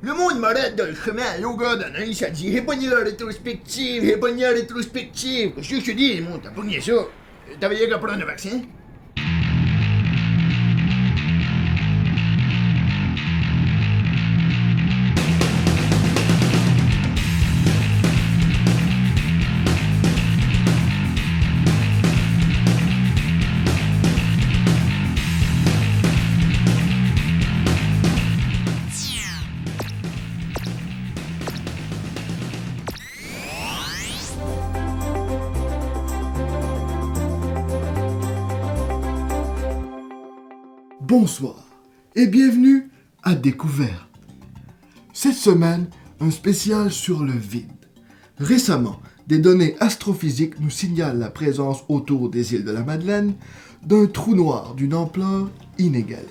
Le monde m'arrête dans le chemin à yoga d'un an, ça dit répogner la rétrospective, répogner la rétrospective. Qu'est-ce que je te dis, mon, t'as pogné ça? T'avais rien qu'à prendre un vaccin? Bonsoir et bienvenue à Découverte. Cette semaine, un spécial sur le vide. Récemment, des données astrophysiques nous signalent la présence autour des îles de la Madeleine d'un trou noir d'une ampleur inégalée.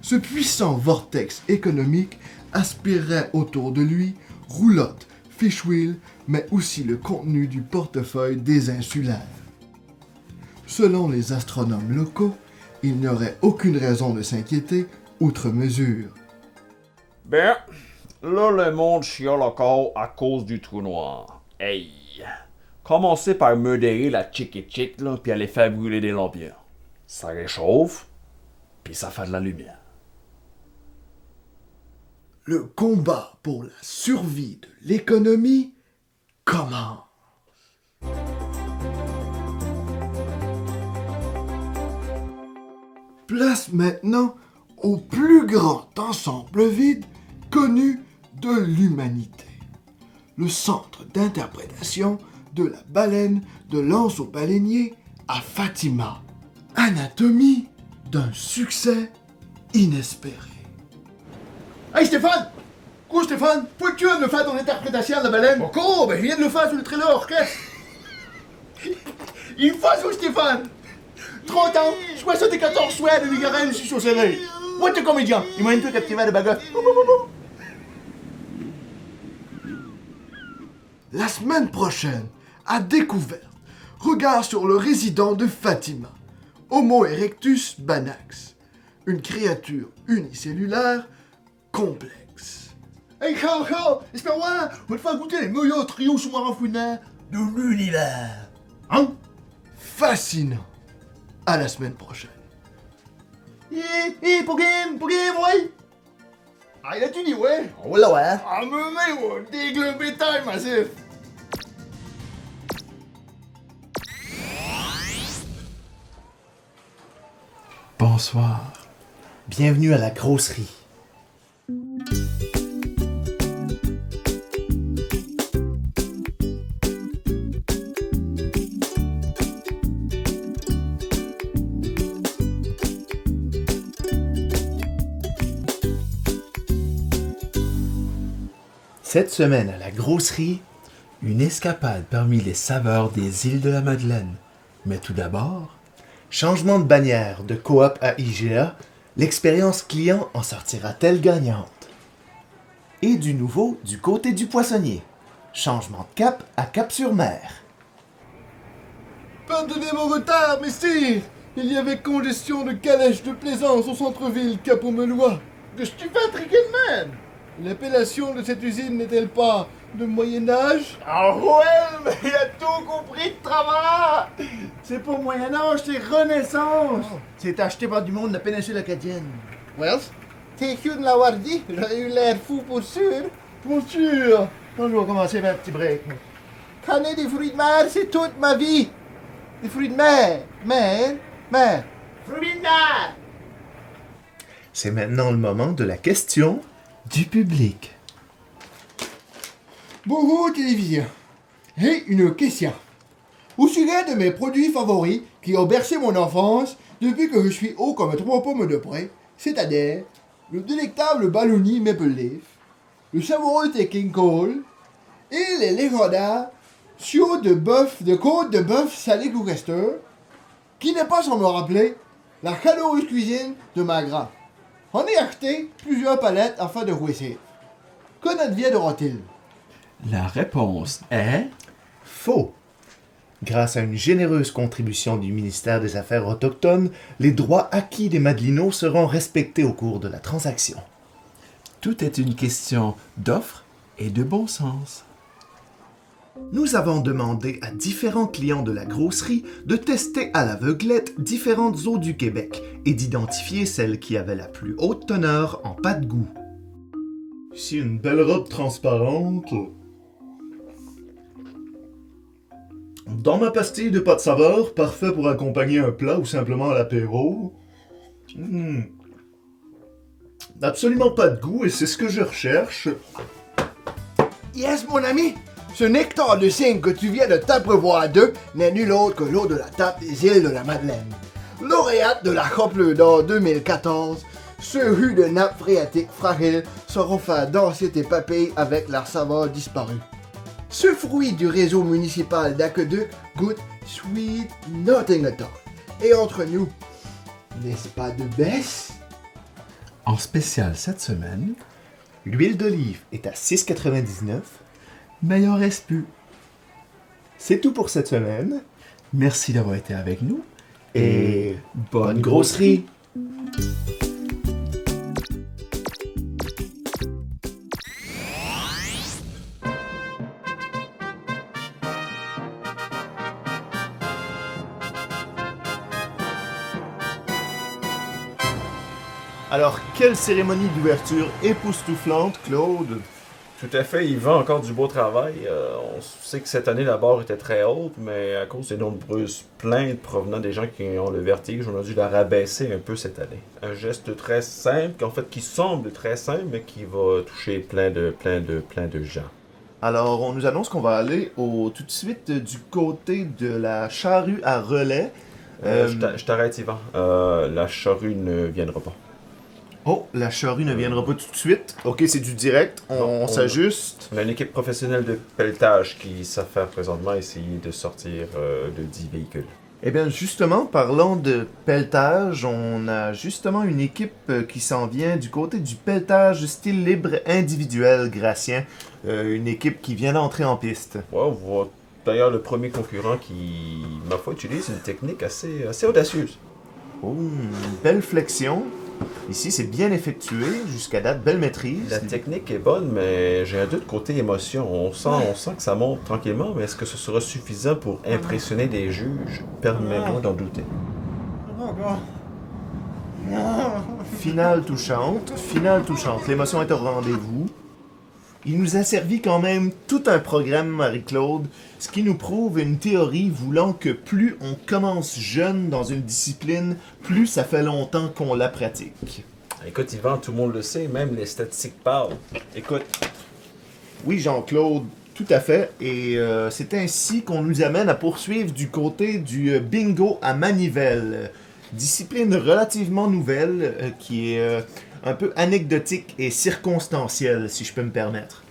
Ce puissant vortex économique aspirerait autour de lui roulotte, fish wheel, mais aussi le contenu du portefeuille des insulaires. Selon les astronomes locaux, il n'y aurait aucune raison de s'inquiéter outre mesure. Ben, là, le monde chiale encore à cause du trou noir. Hey! Commencez par modérer la chick là, puis aller faire brûler des lampions. Ça réchauffe, puis ça fait de la lumière. Le combat pour la survie de l'économie commence. Place maintenant au plus grand ensemble vide connu de l'humanité. Le centre d'interprétation de la baleine de l'anse baleinier à Fatima. Anatomie d'un succès inespéré. Hey Stéphane! Quoi Stéphane? Peux-tu me faire ton interprétation de la baleine? Encore? Ben je viens de le faire sur le trailer orchestre. Il me fait ça Stéphane! 30 ans, 74 soirs de migraine ici au soleil. Moi t'es comédien, il m'a un peu captivé de baguette. La semaine prochaine, à Découverte, regard sur le résident de Fatima, Homo erectus banax, une créature unicellulaire complexe. Hey Charles, espère-moi, on va te faire goûter les meilleurs trios sous-marins fouinants de l'univers. Hein? Fascinant. À la semaine prochaine. Pour game, ouais. Ah, il a-tu dit ouais? Oh là ouais. Ah, me mets, ouais, dégle bétail massif. Bonsoir. Bienvenue à la grosserie. Cette semaine à la grosserie, une escapade parmi les saveurs des îles de la Madeleine. Mais tout d'abord, changement de bannière de coop à IGA, l'expérience client en sortira-t-elle gagnante? Et du nouveau du côté du poissonnier, changement de cap à Cap-sur-Mer. Pardonnez mon retard, messire. Il y avait congestion de calèches de plaisance au centre-ville Cap-au-Melois. Qu'est-ce que tu fais triquer de même? L'appellation de cette usine n'est-elle pas de Moyen-Âge? Ah ouais, mais il a tout compris de travers! C'est pas Moyen-Âge, c'est Renaissance! C'est acheté par du monde de la péninsule acadienne. Wells, t'es cute de l'avoir dit, j'aurais eu l'air fou pour sûr. Pour sûr. Moi, je vais commencer par un petit break. Canner des fruits de mer, c'est toute ma vie! Des fruits de mer, mer. Fruits de mer! C'est maintenant le moment de la question du public. Bonjour télévision. J'ai une question. Au sujet de mes produits favoris qui ont bercé mon enfance depuis que je suis haut comme 3 pommes de près, c'est-à-dire le délectable Baloney Maple Leaf, le savoureux King Cole et les légendaires chiots de côte de bœuf salé Gloucester, qui n'est pas sans me rappeler la chaleureuse cuisine de ma grand. On a acheté plusieurs palettes afin de réussir. Que adviendra-t-il? La réponse est... Faux. Grâce à une généreuse contribution du ministère des Affaires autochtones, les droits acquis des Madelinos seront respectés au cours de la transaction. Tout est une question d'offre et de bon sens. Nous avons demandé à différents clients de la grosserie de tester à l'aveuglette différentes eaux du Québec et d'identifier celle qui avait la plus haute teneur en pas de goût. Ici, une belle robe transparente. Dans ma pastille de pâte saveur, parfait pour accompagner un plat ou simplement l'apéro. Absolument pas de goût et c'est ce que je recherche. Yes, mon ami! Ce nectar de cygne que tu viens de t'abreuvoir d'eux n'est nul autre que l'eau de la table des îles de la Madeleine. Lauréate de la Couple d'or 2014, ce rue de nappes phréatiques fragiles sauront faire danser tes papilles avec leur saveur disparue. Ce fruit du réseau municipal d'aqueduc goûte sweet nothing at all. Et entre nous, n'est-ce pas de baisse? En spécial cette semaine, L'huile d'olive est à 6,99. meilleur reste plus. C'est tout pour cette semaine. Merci d'avoir été avec nous. Et bonne grosserie! Alors, quelle cérémonie d'ouverture époustouflante, Claude! Tout à fait, il vend encore du beau travail. On sait que cette année, la barre était très haute, mais à cause des nombreuses plaintes provenant des gens qui ont le vertige, on a dû la rabaisser un peu cette année. Un geste très simple, qui semble très simple, mais qui va toucher plein de gens. Alors, on nous annonce qu'on va aller tout de suite du côté de la charrue à relais. Je t'arrête, Yvan. La charrue ne viendra pas. Oh, la charrue ne viendra pas tout de suite. Ok, c'est du direct. On s'ajuste. On a une équipe professionnelle de pelletage qui s'affaire présentement à essayer de sortir de 10 véhicules. Eh bien, justement, parlant de pelletage, on a justement une équipe qui s'en vient du côté du pelletage style libre individuel Gratien. Une équipe qui vient d'entrer en piste. Ouais, on voit d'ailleurs le premier concurrent qui, ma foi, utilise une technique assez audacieuse. Oh, une belle flexion. Ici, c'est bien effectué. Jusqu'à date, belle maîtrise. La technique est bonne, mais j'ai un doute côté émotion. On sent que ça monte tranquillement, mais est-ce que ce sera suffisant pour impressionner des juges? Permets-moi d'en douter. Finale touchante. L'émotion est au rendez-vous. Il nous a servi quand même tout un programme, Marie-Claude, ce qui nous prouve une théorie voulant que plus on commence jeune dans une discipline, plus ça fait longtemps qu'on la pratique. Écoute, Yvan, tout le monde le sait, même les statistiques parlent. Écoute. Oui, Jean-Claude, tout à fait. Et c'est ainsi qu'on nous amène à poursuivre du côté du bingo à manivelle. Discipline relativement nouvelle qui est un peu anecdotique et circonstancielle, si je peux me permettre.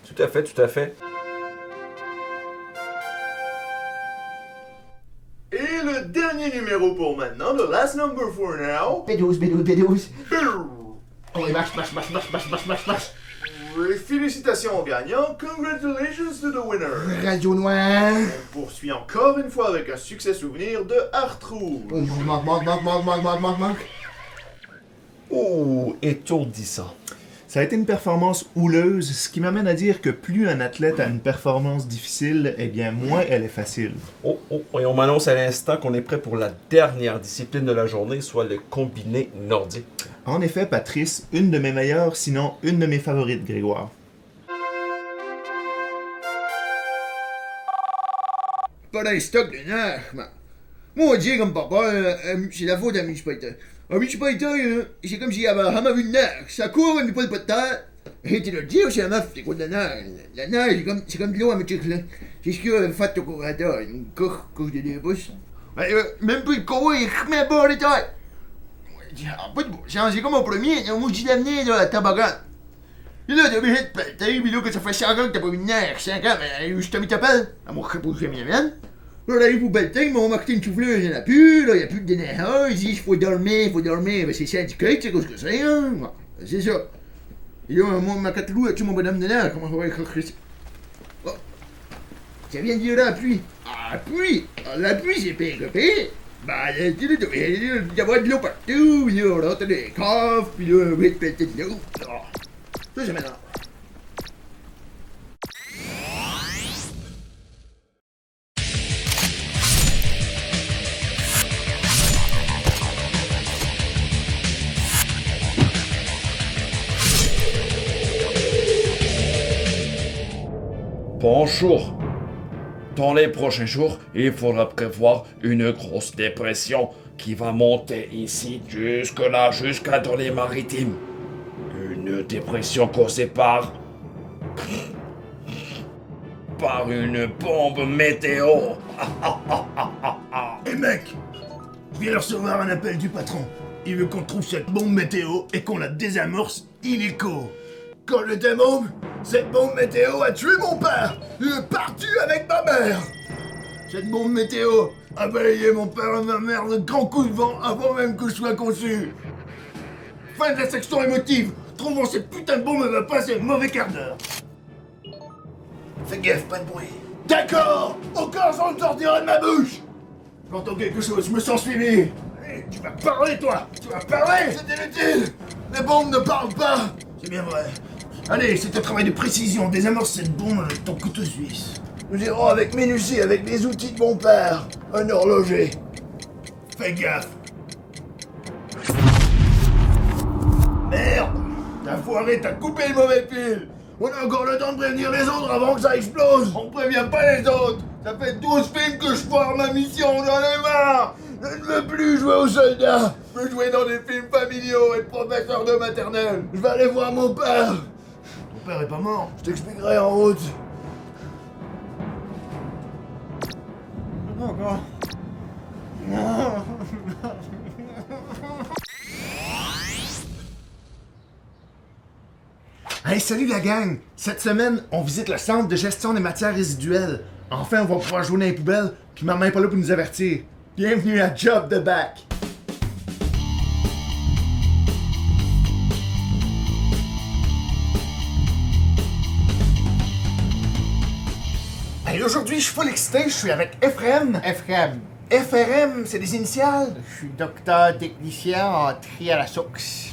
Tout à fait. Et le dernier numéro pour maintenant, the last number for now. Bédouze. Oh, et marche. Et félicitations aux gagnants, congratulations to the winner. Radio Noir. On poursuit encore une fois avec un succès souvenir de Arthur. Manque. Oh, étourdissant. Ça a été une performance houleuse, ce qui m'amène à dire que plus un athlète a une performance difficile, eh bien moins elle est facile. Oh, et on m'annonce à l'instant qu'on est prêt pour la dernière discipline de la journée, soit le combiné nordique. En effet, Patrice, une de mes meilleures, sinon une de mes favorites, Grégoire. Pas dans les stocks de nerfs, man. Moi, on dit comme papa, c'est la faute à Municipalita. À Municipalita, c'est comme s'il y avait jamais vu de nerf. Ça court, mais pas de terre. Et tu le dis aussi à la meuf, c'est quoi de la neige? La neige, c'est comme de l'eau à me là. C'est ce qu'il a fait au Corada, une couche de 2 pouces. Même plus de courroie, il remet à bord les terres. Pas de bon sens, c'est comme au premier, on m'a dit d'amener la tabagan. Et là, t'as obligé de pelleter, puis là, que ça fait 5 ans que t'as pas vu de nerf, 5 ans, mais je t'ai t'appelle. À mon crépou, je viens mienne. Là, on arrive au pelleter, ils m'ont marqué une souffleuse, il n'y en a plus, là, il n'y a plus de déneigeur, ils disent, il faut dormir, ben c'est syndicat, tu sais ce que c'est, hein. Bon, c'est ça. Et là, moi, ma catelou, là-dessus, mon bonhomme de nerf, comment ça va être Christ? Bon. Ça vient de dire la pluie. Ah, la pluie, c'est pire que pire. Ben, il doit y avoir de l'eau partout, là, t'as des coffres, puis là, oui, de pelleter de l'eau. Ça, j'ai maintenant. Bonjour. Dans les prochains jours, il faudra prévoir une grosse dépression qui va monter ici jusque-là, jusqu'à dans les maritimes. Une dépression causée par une bombe météo. Hé mec, je viens de recevoir un appel du patron. Il veut qu'on trouve cette bombe météo et qu'on la désamorce illico. Quand le démon, cette bombe météo a tué mon père. Il est parti avec ma mère. Cette bombe météo a balayé mon père et ma mère de grands coups de vent avant même que je sois conçu. Fin de la section émotive. Trouvons cette putain de bombe, elle va passer un mauvais quart d'heure. Fais gaffe, pas de bruit. D'accord. Aucun son ne sortira de ma bouche. J'entends quelque chose, je me sens suivi. Allez, tu vas parler, toi. Tu vas parler. C'est inutile. Les bombes ne parlent pas. C'est bien vrai. Allez, c'est un travail de précision. Désamorce cette bombe avec ton couteau suisse. Nous irons avec minutie, avec les outils de mon père. Un horloger. Fais gaffe. Merde. T'as foiré, t'as coupé le mauvais fil. On a encore le temps de prévenir les autres avant que ça explose. On prévient pas les autres. Ça fait 12 films que je foire ma mission, j'en ai marre. Je ne veux plus jouer aux soldats. Je veux jouer dans des films familiaux et être professeur de maternelle. Je vais aller voir mon père. Ton père est pas mort. Je t'expliquerai en route. Hey, salut la gang! Cette semaine, on visite le centre de gestion des matières résiduelles. Enfin, on va pouvoir jouer dans les poubelles, puis maman est pas là pour nous avertir. Bienvenue à Job de Bac! Hey, aujourd'hui, je suis full excité, je suis avec Ephraim. Ephraim, FRM, c'est des initiales? je suis docteur technicien en tri à la source.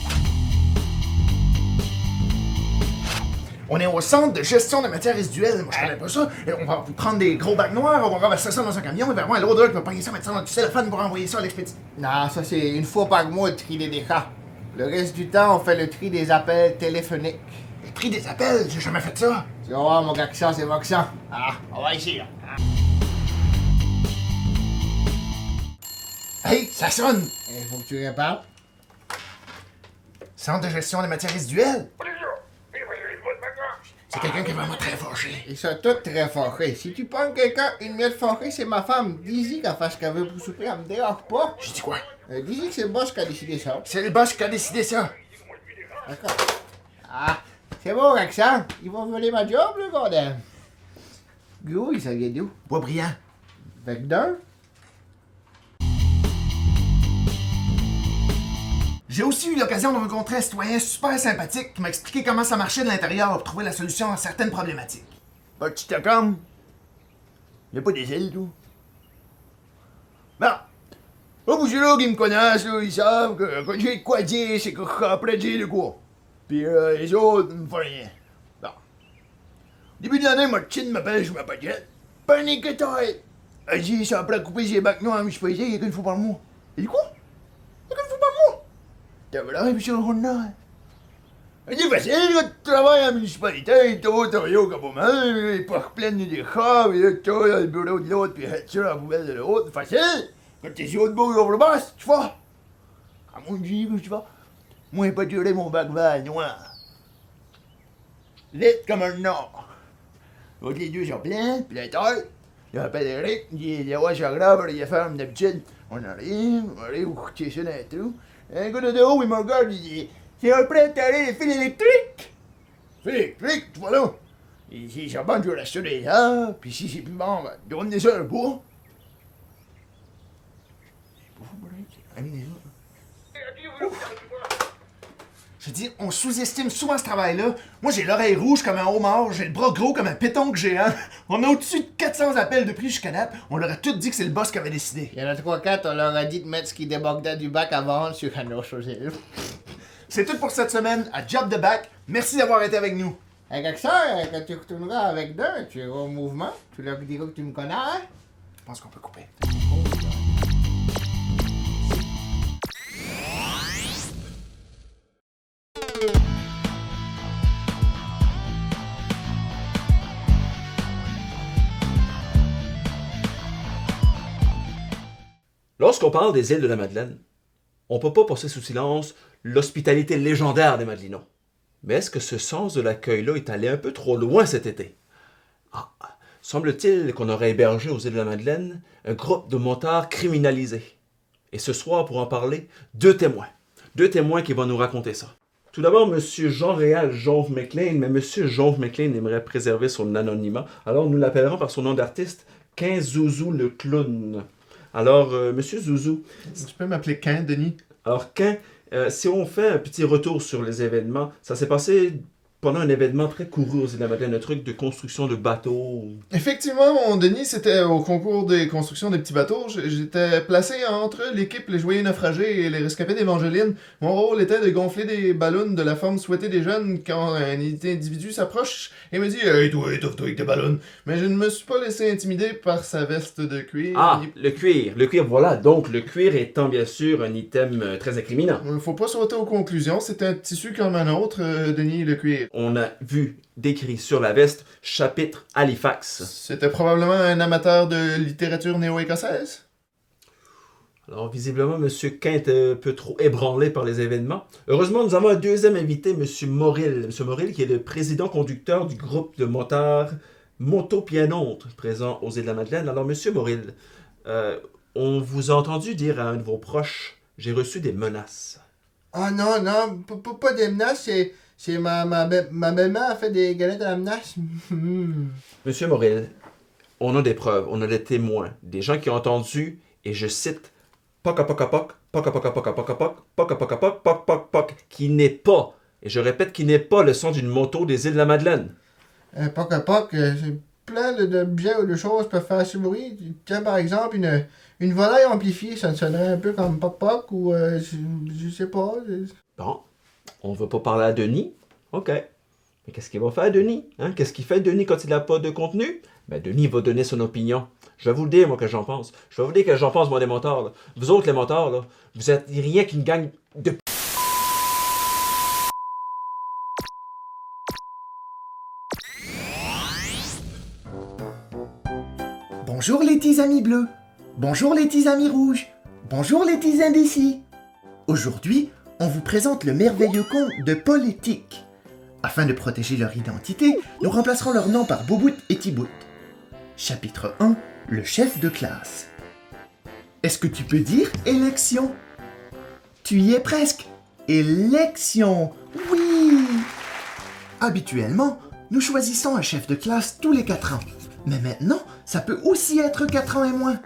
On est au centre de gestion de matières résiduelles. Moi, je connais pas ça. Et on va prendre des gros bacs noirs, on va renverser ça dans un camion, et vraiment, l'autre qui va payer ça, mettre ça dans du cellophane pour envoyer ça à l'expédition. Non, ça c'est une fois par mois le tri des déchets. Le reste du temps, on fait le tri des appels téléphoniques. Le prix des appels, j'ai jamais fait ça. Tu vas voir, mon gars, que ça, c'est vexant. Ah, on va ici, là. Hey, ça sonne! Il faut que tu répares. Centre de gestion des matières résiduelles. C'est quelqu'un qui est vraiment très fâché. Ils sont tous très fâchés. Si tu prends quelqu'un, une miette fâchée, c'est ma femme. Dis-y qu'elle fasse ce qu'elle veut pour souper, elle me dérange pas. J'ai dit quoi? Dis-y que c'est le boss qui a décidé ça. C'est le boss qui a décidé ça. D'accord. Ah, c'est bon, Roxane. Ils vont voler ma job, le bordel. Gros, il s'en d'où? Bois brillant. Avec d'un? J'ai aussi eu l'occasion de rencontrer un citoyen super sympathique qui m'a expliqué comment ça marchait de l'intérieur pour trouver la solution à certaines problématiques. Pas de Stockholm? Y'a pas des îles, tout? Bon. Là, vous là qui me connaissent, là, ils savent que quand j'ai de quoi dire, c'est que je suis après de dire de quoi. Puis les autres ne me font rien. Bon. Début de l'année, Martine m'appelle, je m'appelle Jet. Panique et taille! Elle dit, ça après couper ses bacs noirs, mais je peux essayer, il y a qu'une fois par mois. Elle dit quoi? Il y a qu'une fois par mois? T'as vu puis sur le Honda. Elle dit, facile, là, tu travailles à la municipalité, t'as rien qu'à pas mal, les portes pleines de déchets, puis là, tu vas dans le bureau de l'autre, puis tu la poubelle de l'autre, facile! Quand t'es sur le bout over le boss, tu vas! À mon Dieu, tu vas! Moi, pas durer mon bac vert noir. Vite comme un nord. L'autre, les deux sont pleins, puis la taille. Il appelle Eric, il dit, ouais, c'est grave, il a fait comme d'habitude. On arrive, on arrive, on couche ça dans le trou. Un gars de haut, il me regarde, il dit, c'est un prêt à aller les fils électriques! Fils électriques, tu vois là? Et si ça bon, je vais rester des heures, puis si c'est plus bon, ben, donne-moi ça un bout. Je dis, on sous-estime souvent ce travail-là. Moi, j'ai l'oreille rouge comme un homard, j'ai le bras gros comme un pétonque géant. On a au-dessus de 400 appels de prix jusqu'à date. On leur a tous dit que c'est le boss qui avait décidé. Il y en a 3-4, on leur a dit de mettre ce qui débordait du bac à vendre sur un autre chose. C'est tout pour cette semaine à Job de Bac. Merci d'avoir été avec nous. Avec ça, quand tu retourneras avec deux, tu iras au mouvement. Tu leur diras que tu me connais, hein? Je pense qu'on peut couper. Lorsqu'on parle des îles de la Madeleine, on ne peut pas passer sous silence l'hospitalité légendaire des Madelinots. Mais est-ce que ce sens de l'accueil-là est allé un peu trop loin cet été? Semble-t-il qu'on aurait hébergé aux îles de la Madeleine un groupe de motards criminalisés. Et ce soir, pour en parler, deux témoins. Deux témoins qui vont nous raconter ça. Tout d'abord, M. Jean-Réal Jonve McLean, mais M. Jonve McLean aimerait préserver son anonymat. Alors, nous l'appellerons par son nom d'artiste, Quin Zouzou le clown. Alors, Monsieur Zouzou. Tu peux m'appeler Quin, Denis? Alors, Quin, si on fait un petit retour sur les événements, ça s'est passé pendant un événement très couru aux îles de la Madeleine, un truc de construction de bateaux. Effectivement, mon Denis, c'était au concours des constructions des petits bateaux. J'étais placé entre l'équipe Les Joyeux Naufragés et les Rescapés d'Évangeline. Mon rôle était de gonfler des ballons de la forme souhaitée des jeunes quand un individu s'approche et me dit « Hey toi, étouffe-toi avec tes ballons ». Mais je ne me suis pas laissé intimider par sa veste de cuir. Ah, le cuir, voilà. Donc, le cuir étant bien sûr un item très incriminant. Faut pas sauter aux conclusions, c'est un tissu comme un autre, Denis, le cuir. On a vu décrit sur la veste chapitre Halifax. C'était probablement un amateur de littérature néo-écossaise. Alors, visiblement, M. Quint est un peu trop ébranlé par les événements. Heureusement, nous avons un deuxième invité, M. Moril. M. Moril, qui est le président-conducteur du groupe de motards Moto-Pianontre, présent aux îles de la Madeleine. Alors, M. Moril, on vous a entendu dire à un de vos proches, j'ai reçu des menaces. Ah non, pas des menaces, c'est ma belle-mère a fait des galettes à la menace. Monsieur Morel, on a des preuves, on a des témoins, des gens qui ont entendu, et je cite, poc poc poc poc poc poc poc poc poc poc poc poc poc poc, qui n'est pas, et je répète, qui n'est pas le son d'une moto des îles de la Madeleine. Poc c'est plein d'objets ou de choses peuvent faire ce bruit. Tiens, par exemple, une volaille amplifiée, ça sonnerait un peu comme poc poc ou je sais pas. Bon, on veut pas parler à Denis, ok. Mais qu'est-ce qu'il va faire, Denis? Hein? Qu'est-ce qu'il fait, Denis, quand il n'a pas de contenu? Ben, Denis va donner son opinion. Je vais vous le dire, moi, que j'en pense. Je vais vous dire que j'en pense, moi, des motards, là. Vous autres, les motards, là, vous êtes rien qu'une gang de... Bonjour les petits amis bleus, bonjour les petits amis rouges, bonjour les petits indécis. Aujourd'hui, on vous présente le merveilleux conte de Paul et Tic. Afin de protéger leur identité, nous remplacerons leur nom par Boubout et Tibout. Chapitre 1, le chef de classe. Est-ce que tu peux dire élection? Tu y es presque. Élection, oui! Habituellement, nous choisissons un chef de classe tous les 4 ans. Mais maintenant, ça peut aussi être 4 ans et moins.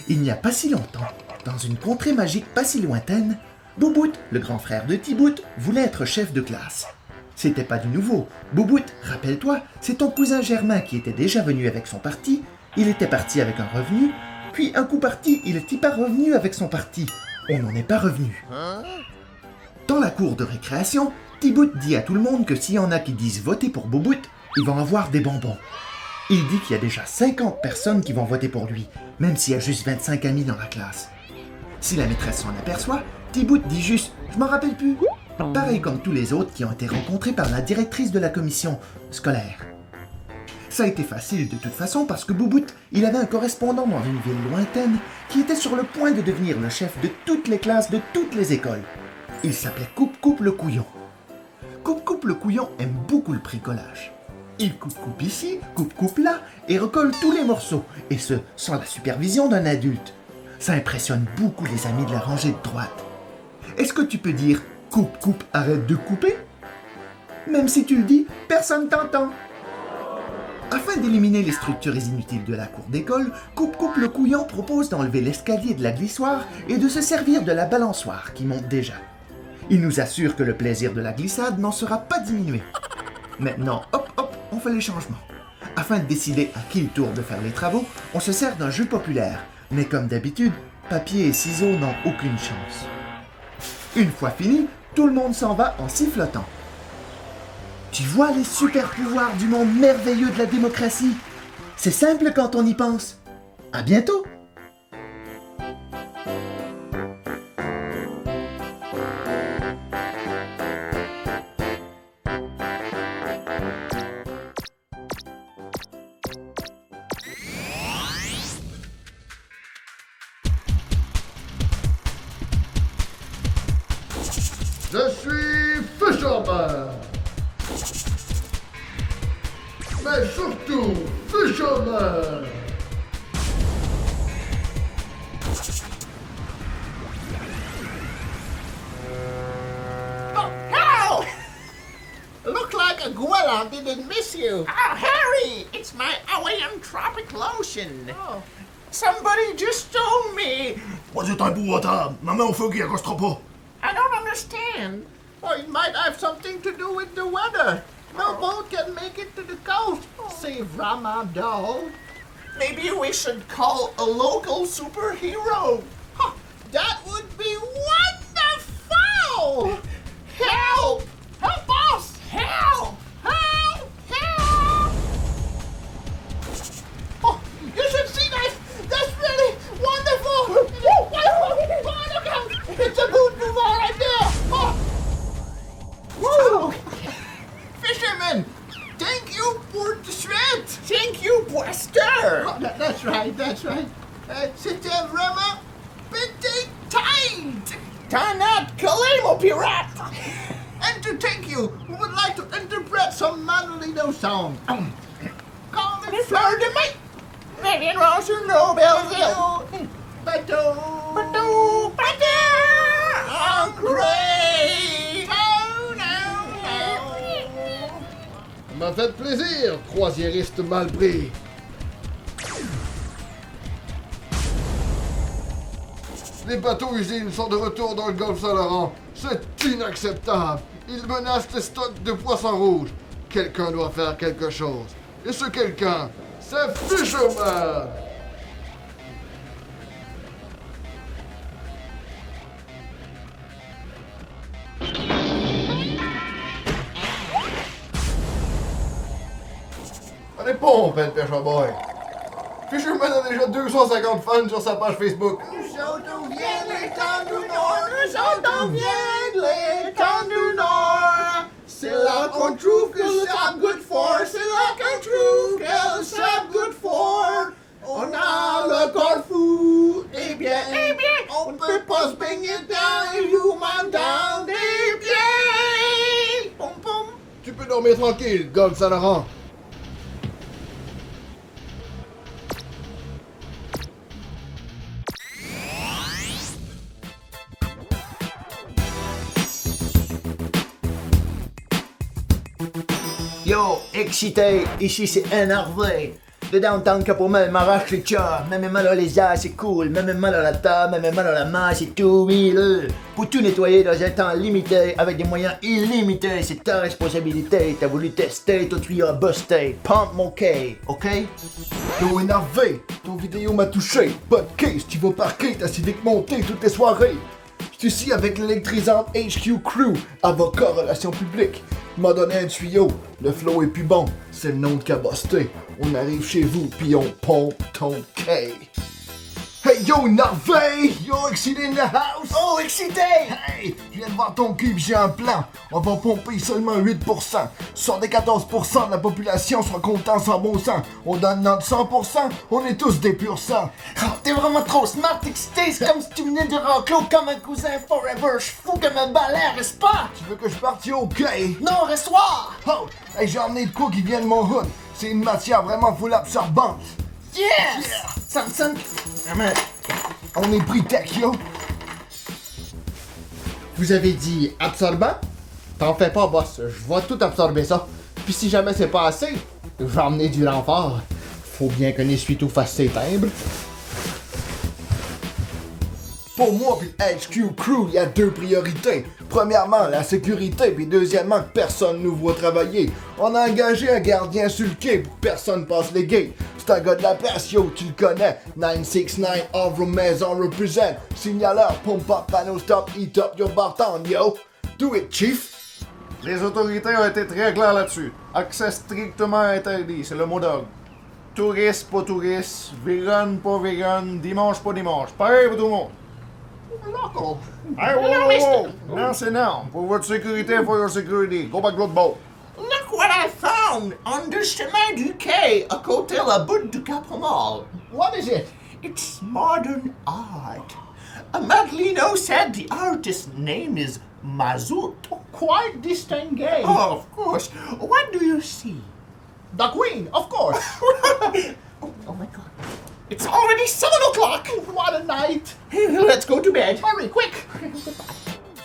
Il n'y a pas si longtemps, dans une contrée magique pas si lointaine, Boubout, le grand frère de Tibout, voulait être chef de classe. C'était pas du nouveau. Boubout, rappelle-toi, c'est ton cousin Germain qui était déjà venu avec son parti, il était parti avec un revenu, puis un coup parti, il est pas revenu avec son parti. On n'en est pas revenu. Dans la cour de récréation, Tibout dit à tout le monde que s'il y en a qui disent voter pour Boubout, ils vont avoir des bonbons. Il dit qu'il y a déjà 50 personnes qui vont voter pour lui, même s'il y a juste 25 amis dans la classe. Si la maîtresse s'en aperçoit, Tibout dit juste « Je m'en rappelle plus ». Pareil comme tous les autres qui ont été rencontrés par la directrice de la commission scolaire. Ça a été facile de toute façon parce que Boubout, il avait un correspondant dans une ville lointaine qui était sur le point de devenir le chef de toutes les classes de toutes les écoles. Il s'appelait Coupe-Coupe le Couillon. Coupe-Coupe le Couillon aime beaucoup le bricolage. Il coupe ici, coupe là, et recolle tous les morceaux, et ce, sans la supervision d'un adulte. Ça impressionne beaucoup les amis de la rangée de droite. Est-ce que tu peux dire « Coupe, arrête de couper » Même si tu le dis, personne t'entend. Afin d'éliminer les structures inutiles de la cour d'école, Coupe le Couillon propose d'enlever l'escalier de la glissoire et de se servir de la balançoire qui monte déjà. Il nous assure que le plaisir de la glissade n'en sera pas diminué. Maintenant, hop, on fait les changements. Afin de décider à qui le tour de faire les travaux, on se sert d'un jeu populaire. Mais comme d'habitude, papier et ciseaux n'ont aucune chance. Une fois fini, tout le monde s'en va en sifflotant. Tu vois les super pouvoirs du monde merveilleux de la démocratie? C'est simple quand on y pense. À bientôt! Je suis Fisherman. Mais surtout, Fisherman. Hal! Look like a Gwella didn't miss you. Oh, Harry! It's my OAM Tropic Lotion. Oh. Somebody just told me. Pas épouvantable. Ma main au feu qui accostera pas. I don't understand. Oh, it might have something to do with the weather. No boat can make it to the coast. Save Ramadan. Maybe we should call a local superhero. Huh, that would be wonderful! Help! Help us! Help! Help! Help! Oh, you should see that! That's really wonderful! Oh, look out! It's a good nouveau right there! Oh. Woo! Fisherman! Thank you for the shred! Thank you, Buster. Oh, that's right, that's right. C'était vraiment petit tight! Tanat Kalemo Pirate. And to thank you, we would like to interpret some Manolino song. Call it Fleur de Mai! Maybe Roger Nobelville. Bateau! Badoo, badoo, oh, great. Oh, no, Ça m'a fait plaisir, croisiériste mal pris. Les bateaux-usines sont de retour dans le golfe Saint-Laurent. C'est inacceptable. Ils menacent les stocks de poissons rouges. Quelqu'un doit faire quelque chose. Et ce quelqu'un, c'est Fisherman. Réponds, Ben Pêcheur Boy. Fisherman a déjà 250 fans sur sa page Facebook. Nous autres viennent les temps du Nord, nous autres viennent les temps du Nord. C'est là qu'on trouve que le sable good for, c'est là qu'on trouve que le sable good for. On a le corps fou, eh bien, on peut pas se baigner dans les humains dans des pieds. Pom pom. Tu peux dormir tranquille, golfe Saint-Laurent. Yo, excité, ici c'est énervé. De downtown Cap-Romel m'arrache le cœur. Même mal à les as, c'est cool. Même mal à la table, même mal à la main, c'est tout huileux. Pour tout nettoyer dans un temps limité, avec des moyens illimités, c'est ta responsabilité. T'as voulu tester, toi tu as busté. Pump mon K, ok? Yo, énervé, ton vidéo m'a touché. Pas de case, tu vas parquer ta civique montée toutes les soirées. Je suis ici avec l'électrisante HQ Crew, avocat relations publiques. Il m'a donné un tuyau, le flow est plus bon, c'est le nom de Cabosté. On arrive chez vous, puis on pompe ton K. Hey yo, Narvé! Yo, excité in the house! Oh, excité! Hey! Je viens de voir ton cube, j'ai un plan. On va pomper seulement 8%. Sur des 14% de la population sera content sans bon sens. On donne notre 100%, on est tous des purs sang. Oh, t'es vraiment trop smart, excité, c'est comme si tu venais de Roclo comme un cousin forever. Je fous comme un balai, reste pas! Tu veux que je parte au K? Non, reste-toi! Oh! Hey, j'ai emmené de quoi qui vient de mon hood. C'est une matière vraiment full absorbante. Yes! Ça me sonne... On est pris tech, yo. Vous avez dit absorbant? T'en fais pas, boss. Je vais tout absorber ça. Puis si jamais c'est pas assez, je vais emmener du renfort. Faut bien qu'un essuie-tout fasse ses timbres. Pour moi puis HQ Crew, il y a deux priorités. Premièrement, la sécurité, puis deuxièmement, que personne nous voit travailler. On a engagé un gardien sur le quai pour que personne passe les gates. C'est un gars de la place, yo, tu le connais. 969 Avro Maison represent. Signaleur, pompe up, panneau stop, eat up your bartend, yo. Do it, Chief! Les autorités ont été très claires là-dessus. Accès strictement interdit, c'est le mot d'ordre. Touriste, pas touriste, vegan, pas vegan, dimanche, pas dimanche. Pareil pour tout le monde. Local. Hey, wow! Non, c'est non. Pour votre sécurité, for your security. Go back to l'autre boat. Look what I found on the chemin du quai à côté de la butte du Cap-Romal. What is it? It's modern art. Madelino said the artist's name is Mazout. Quite distingué. Oh, of course. What do you see? The Queen, of course. Oh my God. It's already 7 o'clock. What a night. Let's go to bed. Hurry, quick.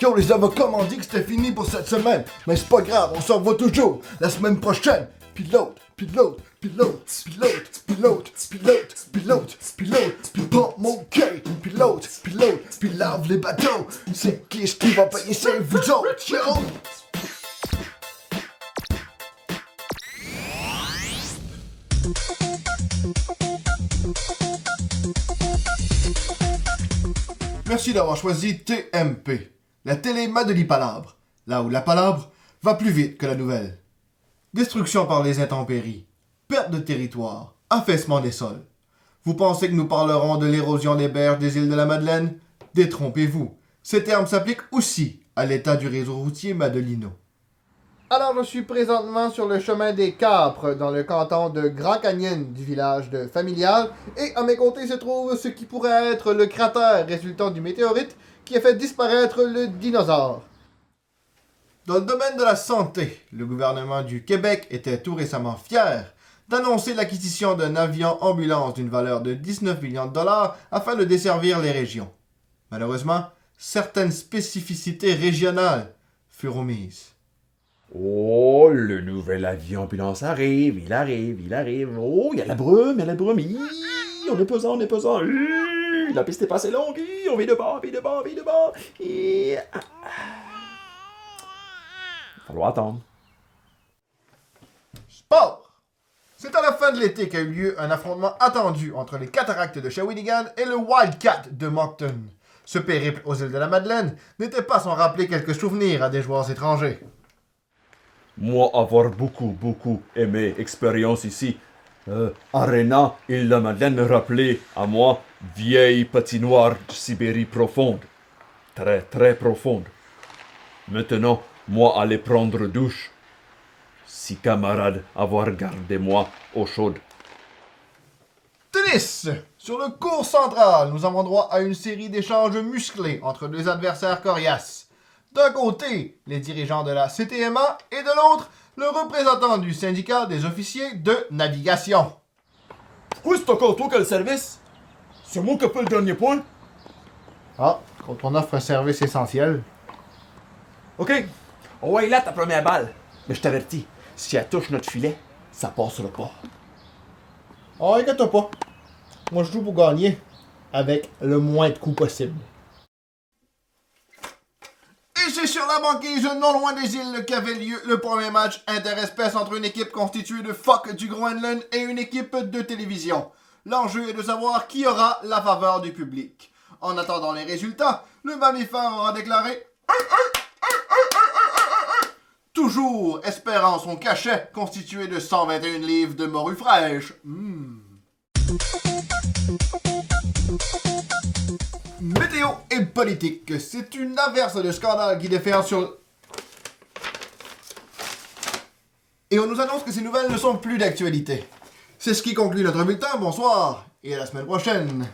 Yo, les avocats m'ont dit que c'était fini pour cette semaine. Mais c'est pas grave, on s'en revoit toujours. La semaine prochaine. Pilote, pilote, pilote, pilote, pilote, pilote, pilote, pilote, puis pompe mon quai. Pilote, pilote, puis lave les bateaux. C'est qui va payer ça, vous autres, yo? Merci d'avoir choisi TMP, la télé Madeli Palabre, là où la palabre va plus vite que la nouvelle. Destruction par les intempéries, perte de territoire, affaissement des sols. Vous pensez que nous parlerons de l'érosion des berges des îles de la Madeleine? Détrompez-vous, ces termes s'appliquent aussi à l'état du réseau routier madelino. Alors, je suis présentement sur le chemin des Capres, dans le canton de Grand Canyon du village de Familial, et à mes côtés se trouve ce qui pourrait être le cratère résultant du météorite qui a fait disparaître le dinosaure. Dans le domaine de la santé, le gouvernement du Québec était tout récemment fier d'annoncer l'acquisition d'un avion ambulance d'une valeur de 19 millions de dollars afin de desservir les régions. Malheureusement, certaines spécificités régionales furent omises. Oh, le nouvel avion ambulance arrive, il arrive. Oh, il y a la brume, Hi, on est pesant. Hi, la piste est pas assez longue, hi, on vit de bord. Hi, Il va falloir attendre. Sport! C'est à la fin de l'été qu'a eu lieu un affrontement attendu entre les cataractes de Shawinigan et le Wildcat de Moncton. Ce périple aux îles de la Madeleine n'était pas sans rappeler quelques souvenirs à des joueurs étrangers. Moi, avoir beaucoup aimé expérience ici. Arena, île de la Madeleine me rappelait à moi vieille patinoire de Sibérie profonde. Très profonde. Maintenant, moi aller prendre douche. Si camarades avoir gardé moi eau chaude. Tennis! Sur le court central, nous avons droit à une série d'échanges musclés entre deux adversaires coriaces. D'un côté, les dirigeants de la CTMA et de l'autre, le représentant du syndicat des officiers de navigation. Oui, c'est encore toi qui as le service. C'est moi qui ai pas le dernier point. Ah, quand on offre un service essentiel. OK, on va y là ta première balle. Mais je t'avertis, si elle touche notre filet, ça passera pas. Oh, inquiète pas. Moi, je joue pour gagner. Avec le moins de coups possible. Et c'est sur la banquise non loin des îles qu'avait lieu le premier match interespèce entre une équipe constituée de phoques du Groenland et une équipe de télévision. L'enjeu est de savoir qui aura la faveur du public. En attendant les résultats, le mammifère aura déclaré toujours espérant son cachet constitué de 121 livres de morue fraîche. Météo et politique, c'est une averse de scandale qui déferle sur... Et on nous annonce que ces nouvelles ne sont plus d'actualité. C'est ce qui conclut notre bulletin, bonsoir, et à la semaine prochaine.